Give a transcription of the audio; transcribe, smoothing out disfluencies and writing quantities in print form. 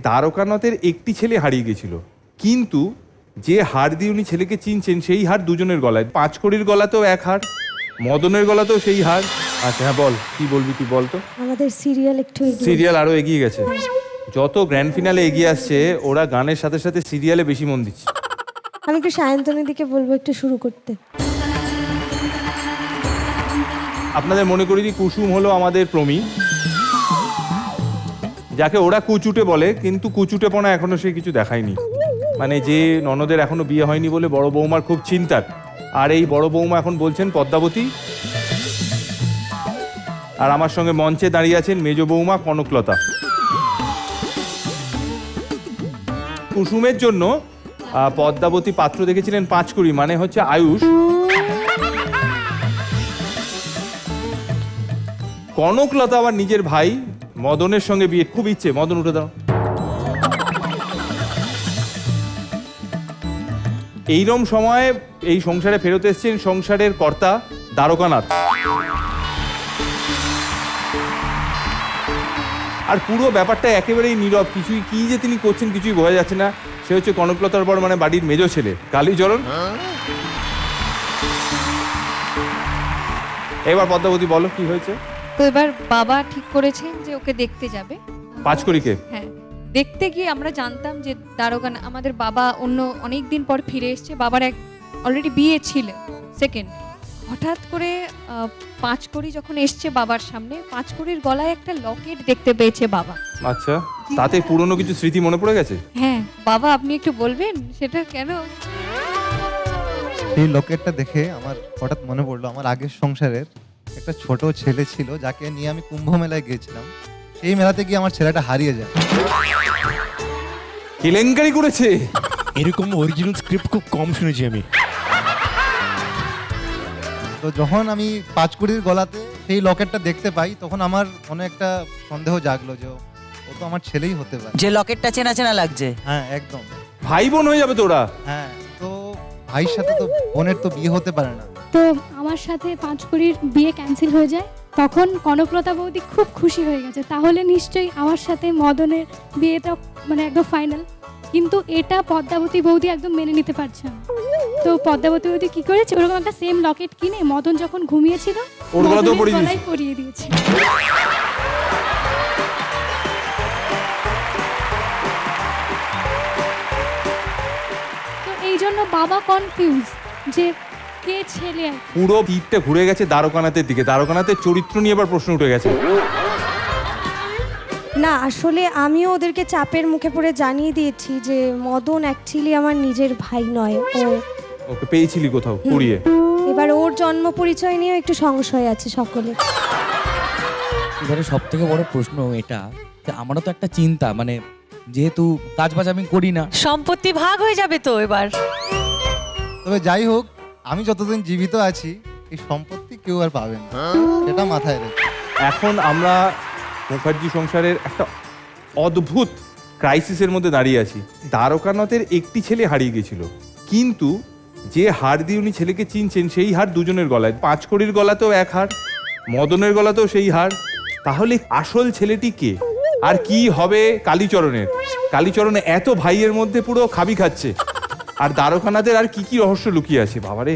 দ্বারকানাথের একটি ছেলে হারিয়ে গেছিল, কিন্তু যে হার দিয়ে উনি ছেলেকে চিনছেন সেই হার দুজনের গলায়। 5 কোটির গলাতেও এক হার, মদনের গলাতেও সেই হার। আচ্ছা হ্যাঁ বল, কি বলবি তুই বল তো। আমাদের সিরিয়াল একটু সিরিয়াল আরো এগিয়ে গেছে, যত গ্র্যান্ড ফিনালে এগিয়ে আসছে ওরা গানের সাথে সাথে সিরিয়ালে বেশি মন দিচ্ছে। আমি একটু সায়ন্তনীর দিকে বলবো একটু শুরু করতে। আপনাদের মনে করি যে কুসুম হলো আমাদের প্রমি, যাকে ওরা কুচুটে বলে, কিন্তু কুচুটেপনা এখনো সে কিছু দেখায়নি। মানে যে ননদের এখনো বিয়ে হয়নি বলে বড় বৌমার খুব চিন্তার, আর এই বড় বৌমা এখন বলছেন পদ্মাবতী, আর আমার সঙ্গে মঞ্চে দাঁড়িয়ে আছেন মেজ বৌমা কনকলতা। কুসুমের জন্য পদ্মাবতী পাত্র দেখেছিলেন 5 কোটি, মানে হচ্ছে আয়ুষ। কনকলতা আবার নিজের ভাই মদনের সঙ্গে বিয়ে, খুব ইচ্ছে। মদন উঠে দাও। এইরকম সময় এই সংসারে ফেরত এসছেন সংসারের কর্তা দ্বারকানাথ, আর পুরো ব্যাপারটা একেবারেই নীরব, কিছুই কি যে তিনি করছেন কিছুই বোঝা যাচ্ছে না। সে হচ্ছে কনকলতার পর মানে বাড়ির মেজ ছেলে কালীচরণ। এবার পদ্মাবতী বলো কি হয়েছে। তো এবার বাবা ঠিক করেছেন যে ওকে দেখতে যাবে 5 কোটিকে। হ্যাঁ, দেখতে গিয়ে আমরা জানতাম যে দারোগা আমাদের বাবা অন্য অনেক দিন পর ফিরে এসেছে, বাবার এক অলরেডি বিয়ে ছিল সেকেন্ড। হঠাৎ করে 5 কোটি যখন এসছে বাবার সামনে, 5 কোটির গলায় একটা লকেট দেখতে পেয়েছে বাবা। আচ্ছা, তাতে পুরনো কিছু স্মৃতি মনে পড়ে গেছে। হ্যাঁ বাবা, আপনি একটু বলবেন সেটা কেন? সেই লকেটটা দেখে আমার হঠাৎ মনে পড়লো আমার আগের সংসারের একটা ছোট ছেলে ছিল, যাকে নিয়ে আমি কুম্ভ মেলায় গিয়েছিলাম। সেই মেলাতে গিয়ে আমার ছেলেটা হারিয়ে যায়। কেলেঙ্কারি করেছে। এরকম অরিজিনাল স্ক্রিপ্ট খুব কম শুনেছি আমি। তো যখন আমি 5 কোটির গলাতে সেই লকেটটা দেখতে পাই, তখন আমার মনে একটা সন্দেহ জাগলো যে ও তো আমার ছেলেই হতে পারে। যে লকেটটা চেনা চেনা লাগছে। হ্যাঁ একদম। ভাই বোন হয়ে যাবে তোরা। হ্যাঁ, তো ভাইয়ের সাথে তো বোনের তো বিয়ে হতে পারে না। তো আমার সাথে 5 কোটির বিয়ে ক্যান্সেল হয়ে যায়, তখন কনকলতা বৌদি খুব খুশি হয়ে গেছে, তাহলে নিশ্চয়ই আমার সাথে মদনের বিয়েটা মানে একদম ফাইনাল। কিন্তু এটা পদ্মাবতী বৌদি একদম মেনে নিতে পারছে না। তো পদ্মাবতী বৌদি কি করেছে, ওরকম একটা সেম লকেট কিনে মদন যখন ঘুমিয়েছিল ওর গলাতেও মদনের পরিয়ে গলায় পরিয়ে দিয়েছে। তো এই জন্য বাবা কনফিউজ যে কে ছেলে। পুরো তীরটা ঘুরে গেছে দ্বারকানাথের দিকে। দ্বারকানাথের চরিত্র নিয়ে এবার প্রশ্ন উঠে গেছে। না, আসলে আমিও ওদেরকে চাপের মুখে পড়ে জানিয়ে দিয়েছি যে মদন অ্যাকচুয়ালি আমার নিজের ভাই নয়। ওকে পেয়েছিলি কোথাও কুড়িয়ে। এবার ওর জন্ম পরিচয় নিয়েও একটু সংশয় আছে সকলের। এবারে সব থেকে বড় প্রশ্ন এটা, যে আমারও তো একটা চিন্তা, মানে যেহেতু কাজবাজ আমি করি না, সম্পত্তি ভাগ হয়ে যাবে তো এবার। তবে যাই হোক, আমি যতদিন জীবিত আছি এই সম্পত্তি কেউ আর পাবে না, সেটা মাথায় রেখে। এখন আমরা মুখার্জি সংসারের একটা অদ্ভুত ক্রাইসিসের মধ্যে দাঁড়িয়ে আছি। দ্বারকানাথের একটি ছেলে হারিয়ে গেছিল, কিন্তু যে হার দিয়ে উনি ছেলেকে চিনছেন সেই হার দুজনের গলায়। 5 কোটির গলাতেও এক হার, মদনের গলাতেও সেই হার। তাহলে আসল ছেলেটি কে, আর কি হবে কালীচরণের? কালীচরণ এত ভাইয়ের মধ্যে পুরো খাবি খাচ্ছে, আর দ্বারকানাথের আর কি কি রহস্য লুকিয়ে আছে বাবারে।